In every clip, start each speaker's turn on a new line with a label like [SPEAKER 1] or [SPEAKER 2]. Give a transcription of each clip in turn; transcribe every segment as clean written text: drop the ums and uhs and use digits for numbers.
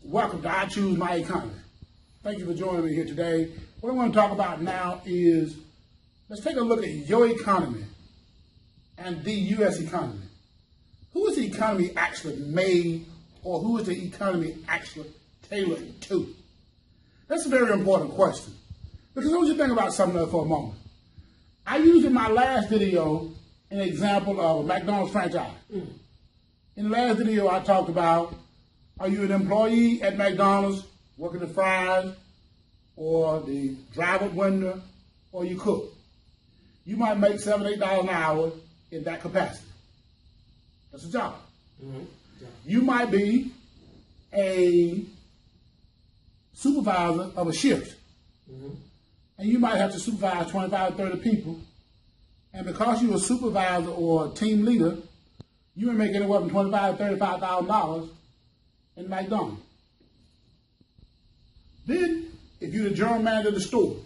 [SPEAKER 1] Welcome to I Choose myEcon. Thank you for joining me here today. What I want to talk about now is, let's take a look at your economy and the U.S. economy. Who is the economy actually made, or who is the economy actually tailored to? That's a very important question. Because I want you to think about something else for a moment. I used in my last video an example of a McDonald's franchise. In the last video I talked about, are you an employee at McDonald's working the fries or the drive-up window or you cook? You might make $7, $8 an hour in that capacity. That's a job. You might be a supervisor of a shift. And you might have to supervise 25 or 30 people. And because you're a supervisor or a team leader, you may make anywhere from $25,000 to $35,000 in McDonald's. Then, if you're the general manager of the store,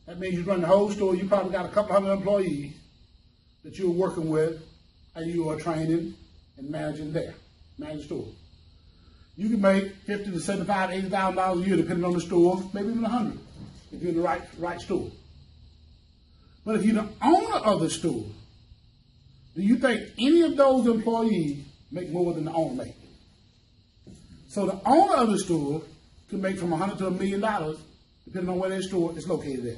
[SPEAKER 1] that means you run the whole store. You probably got a couple hundred employees that you're working with, and you are training and managing there, managing the store. You can make $50,000 to $75,000, $80,000 a year, depending on the store, maybe even $100,000 if you're in the right store. But if you're the owner of the store, do you think any of those employees make more than the owner makes? So the owner of the store can make from $100,000 to $1 million, depending on where their store is located at.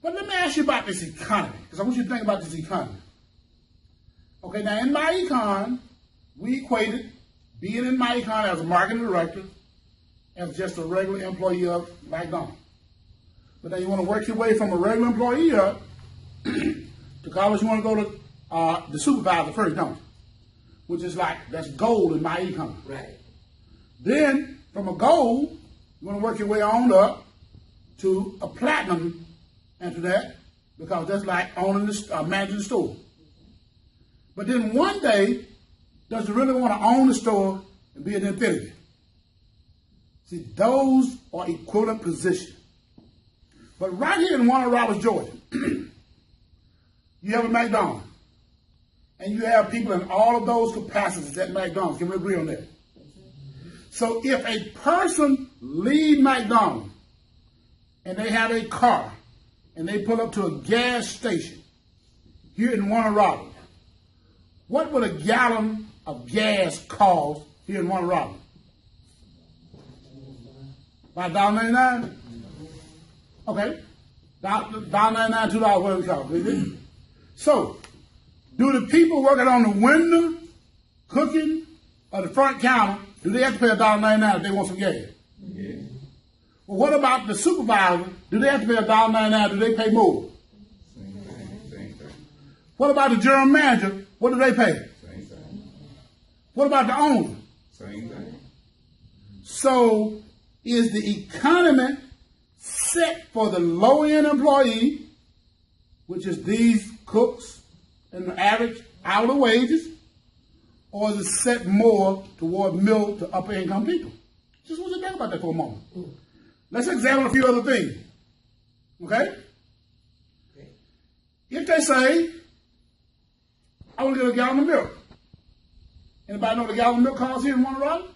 [SPEAKER 1] But let me ask you about this economy, because I want you to think about this economy. Okay, now in myEcon, we equated being in myEcon as a marketing director as just a regular employee of McDonald's. But then you want to work your way from a regular employee up to college. You want to go to the supervisor first, don't you? Which is like, that's gold in myEcon.
[SPEAKER 2] Right.
[SPEAKER 1] Then, from a gold, you want to work your way on up to a platinum after that, because that's like owning managing the store. But then one day, does you really want to own the store and be an infinity? See, those are equivalent positions. But right here in Warner Robins, Georgia, you have a McDonald's. And you have people in all of those capacities at McDonald's. Can we agree on that? So if a person leaves McDonald's and they have a car and they pull up to a gas station here in Warner Robins, what would a gallon of gas cost here in Warner Robins? About $1.99? Okay. $1.99, $2, whatever it costs. So, do the people working on the window, cooking, or the front counter, do they have to pay $1.99 if they want some gas? Yeah. Well, what about the supervisor? Do they have to pay $1.99? Do they pay more? Same thing. What about the general manager? What do they pay? Same thing. What about the owner? Same thing. So, is the economy set for the low-end employee, which is these cooks and the average hourly wages, or is it set more toward middle to upper income people? Just want you to think about that for a moment. Let's examine a few other things. Okay? If they say, I want to get a gallon of milk. Anybody know what a gallon of milk costs here in Warner Robins?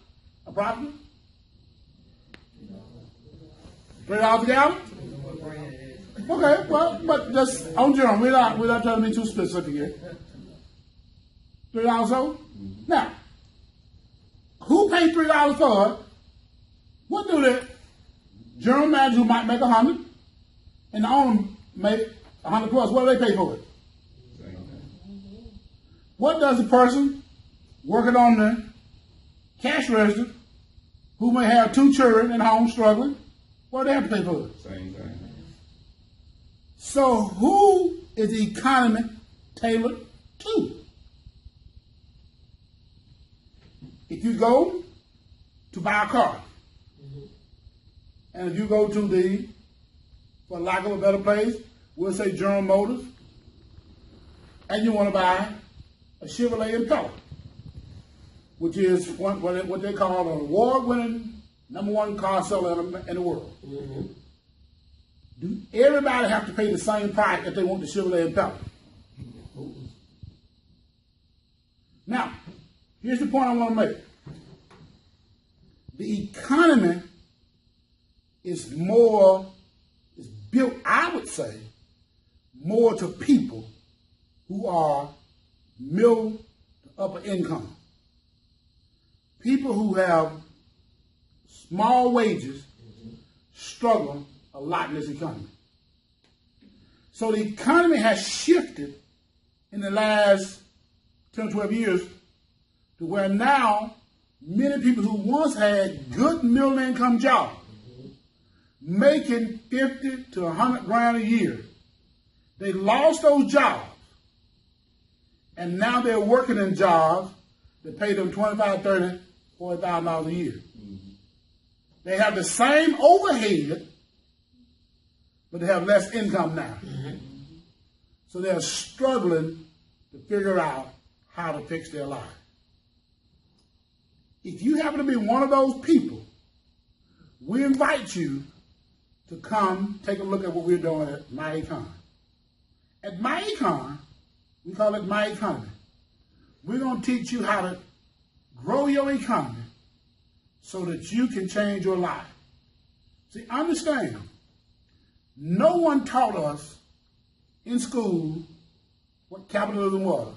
[SPEAKER 1] Approximately? $3 a gallon? Okay, well, but just on general, we're not trying to be too specific here. $3 so? Now, who paid $3 for it? What do the general manager who might make $100 and the owner make $100 plus? What do they pay for it? What does the person working on the cash register who may have 2 children at home struggling, what do they have to pay for it? Same thing. So who is the economy tailored to? If you go to buy a car, and if you go to for lack of a better place, we'll say General Motors, and you want to buy a Chevrolet Impala, which is what they call an award-winning #1 car seller in the world. Do everybody have to pay the same price if they want the Chevrolet Impala? Now, here's the point I want to make. the economy is built, I would say, more to people who are middle to upper income. People who have small wages struggle a lot in this economy. So the economy has shifted in the last 10 or 12 years to where now many people who once had good middle income jobs, making 50 to 100 grand a year, they lost those jobs. And now they're working in jobs that pay them $25,000, $30,000, $40,000 a year. They have the same overhead, but they have less income now. So they're struggling to figure out how to fix their life. If you happen to be one of those people, we invite you to come take a look at what we're doing at myEcon. At myEcon, we call it myEconomy. We're going to teach you how to grow your economy so that you can change your life. See, understand, no one taught us in school what capitalism was.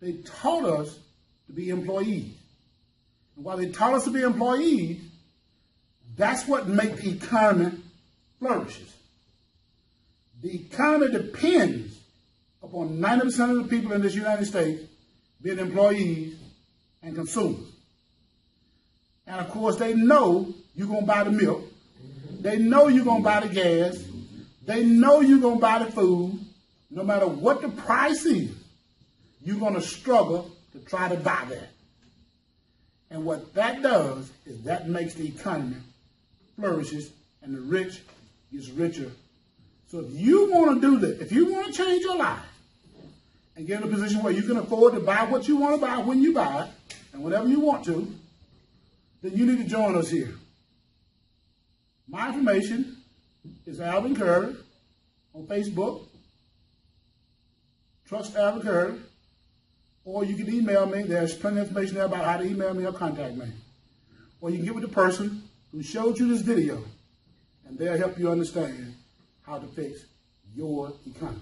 [SPEAKER 1] They taught us to be employees. And while they taught us to be employees, that's what makes the economy flourishes. The economy depends upon 90% of the people in this United States being employees and consumers. And of course, they know you're going to buy the milk. They know you're going to buy the gas. They know you're going to buy the food. No matter what the price is, you're going to struggle to try to buy that. And what that does is that makes the economy flourishes and the rich gets richer. So if you want to do that, if you want to change your life and get in a position where you can afford to buy what you want to buy when you buy it and whenever you want to, then you need to join us here. My information is Alvin Curry on Facebook. Trust Alvin Curry. Or you can email me. There's plenty of information there about how to email me or contact me. Or you can get with the person who showed you this video, and they'll help you understand how to fix your economy.